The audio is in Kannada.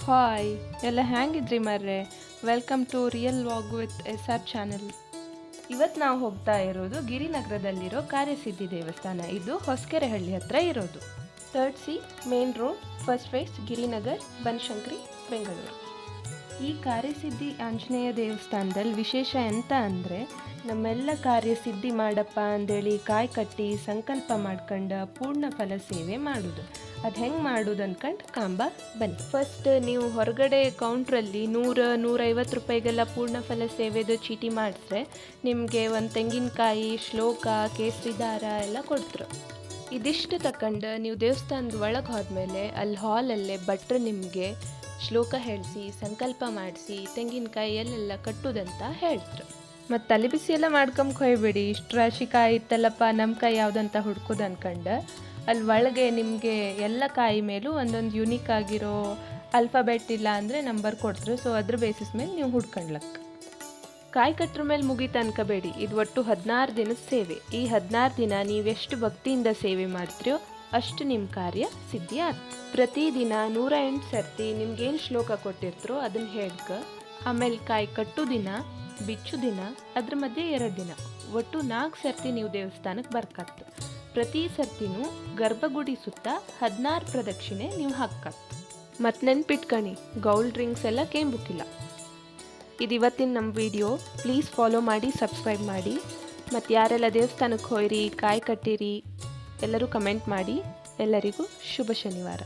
ಹಾಯ್ ಎಲ್ಲ ಹ್ಯಾಂಗಿದ್ರಿ ಮರ್ರೆ. Welcome to real vlog with SR channel. ಇವತ್ತು ನಾವು ಹೋಗ್ತಾ ಇರೋದು ಗಿರಿನಗರದಲ್ಲಿರೋ ಕಾರ್ಯಸಿದ್ಧಿ ದೇವಸ್ಥಾನ. ಇದು ಹೊಸಕೆರೆಹಳ್ಳಿ ಹತ್ರ ಇರೋದು. 3rd C main road, first phase, Girinagar, Banashankari, Bengaluru. ಈ ಕಾರ್ಯಸಿದ್ಧಿ ಆಂಜನೇಯ ದೇವಸ್ಥಾನದಲ್ಲಿ ವಿಶೇಷ ಎಂತ ಅಂದರೆ, ನಮ್ಮೆಲ್ಲ ಕಾರ್ಯಸಿದ್ಧಿ ಮಾಡಪ್ಪ ಅಂದೇಳಿ ಕಾಯಿ ಕಟ್ಟಿ ಸಂಕಲ್ಪ ಮಾಡ್ಕೊಂಡು ಪೂರ್ಣ ಫಲ ಸೇವೆ ಮಾಡೋದು. ಅದು ಹೆಂಗೆ ಮಾಡೋದು ಅಂದ್ಕೊಂಡು ಕಾಂಬ ಬನ್ನಿ. ಫಸ್ಟ್ ನೀವು ಹೊರಗಡೆ ಕೌಂಟ್ರಲ್ಲಿ 100-150 ರೂಪಾಯಿಗೆಲ್ಲ ಪೂರ್ಣ ಫಲ ಸೇವೆದು ಚೀಟಿ ಮಾಡಿದ್ರೆ ನಿಮಗೆ ಒಂದು ತೆಂಗಿನಕಾಯಿ, ಶ್ಲೋಕ, ಕೇಸರಿ ದಾರ ಎಲ್ಲ ಕೊಡ್ತರು. ಇದಿಷ್ಟು ತಕೊಂಡು ನೀವು ದೇವಸ್ಥಾನದ ಒಳಗೆ ಹೋದ್ಮೇಲೆ ಅಲ್ಲಿ ಹಾಲಲ್ಲೇ ಭಟ್ರು ನಿಮಗೆ ಶ್ಲೋಕ ಹೇಳಿಸಿ ಸಂಕಲ್ಪ ಮಾಡಿಸಿ ತೆಂಗಿನಕಾಯಿ ಎಲ್ಲೆಲ್ಲ ಕಟ್ಟುದಂತ ಹೇಳ್ತಾರೆ. ಮತ್ತು ತಲೆ ಬಿಸಿ ಎಲ್ಲ ಮಾಡ್ಕೊಂಬೊಯ್ಬೇಡಿ. ಇಷ್ಟು ರಾಶಿ ಕಾಯಿ ಇತ್ತಲ್ಲಪ್ಪ, ನಮ್ಮ ಕಾಯಿ ಯಾವುದಂತ ಹುಡ್ಕೋದು ಅಂದ್ಕೊಂಡು ಅಲ್ಲಿ ಒಳಗೆ ನಿಮಗೆ ಎಲ್ಲ ಕಾಯಿ ಮೇಲೂ ಒಂದೊಂದು ಯುನೀಕ್ ಆಗಿರೋ ಅಲ್ಫಾಬೆಟ್ ಇಲ್ಲ ಅಂದರೆ ನಂಬರ್ ಕೊಡ್ತಾರೆ. ಸೊ ಅದ್ರ ಬೇಸಿಸ್ ಮೇಲೆ ನೀವು ಹುಡ್ಕೊಂಡ್ಲಕ್ಕ. ಕಾಯಿ ಕಟ್ಟ್ರ ಮೇಲೆ ಮುಗೀತು ಅನ್ಕೋಬೇಡಿ. ಇದು ಒಟ್ಟು 16 ದಿನದ ಸೇವೆ. ಈ 16 ದಿನ ನೀವೆಷ್ಟು ಭಕ್ತಿಯಿಂದ ಸೇವೆ ಮಾಡ್ತೀರೋ ಅಷ್ಟು ನಿಮ್ಮ ಕಾರ್ಯ ಸಿದ್ಧಿ ಆಗ್ತದೆ. ಪ್ರತಿದಿನ 108 ಸರ್ತಿ ನಿಮ್ಗೇನು ಶ್ಲೋಕ ಕೊಟ್ಟಿರ್ತೀರೋ ಅದನ್ನು ಹೇಳ್ಕ. ಆಮೇಲೆ ಕಾಯಿ ಕಟ್ಟು ದಿನ, ಬಿಚ್ಚು ದಿನ, ಅದ್ರ ಮಧ್ಯೆ 2 ದಿನ, ಒಟ್ಟು 4 ಸರ್ತಿ ನೀವು ದೇವಸ್ಥಾನಕ್ಕೆ ಬರ್ಕತ್ತು. ಪ್ರತಿ ಸರ್ತಿನೂ ಗರ್ಭಗುಡಿ ಸುತ್ತ 16 ಪ್ರದಕ್ಷಿಣೆ ನೀವು ಹಾಕತ್ತು. ಮತ್ತು ನೆನ್ಪಿಟ್ಕಣಿ, ಗೌಲ್ಡ್ ಡ್ರಿಂಕ್ಸ್ ಎಲ್ಲ ಕೇಂಬುಕ್ಕಿಲ್ಲ. ಇದು ಇವತ್ತಿನ ನಮ್ಮ ವಿಡಿಯೋ. ಪ್ಲೀಸ್ ಫಾಲೋ ಮಾಡಿ, ಸಬ್ಸ್ಕ್ರೈಬ್ ಮಾಡಿ. ಮತ್ತು ಯಾರೆಲ್ಲ ದೇವಸ್ಥಾನಕ್ಕೆ ಹೋಯ್ರಿ, ಕಾಯಿ ಕಟ್ಟಿರಿ ಎಲ್ಲರೂ ಕಮೆಂಟ್ ಮಾಡಿ. ಎಲ್ಲರಿಗೂ ಶುಭ ಶನಿವಾರ.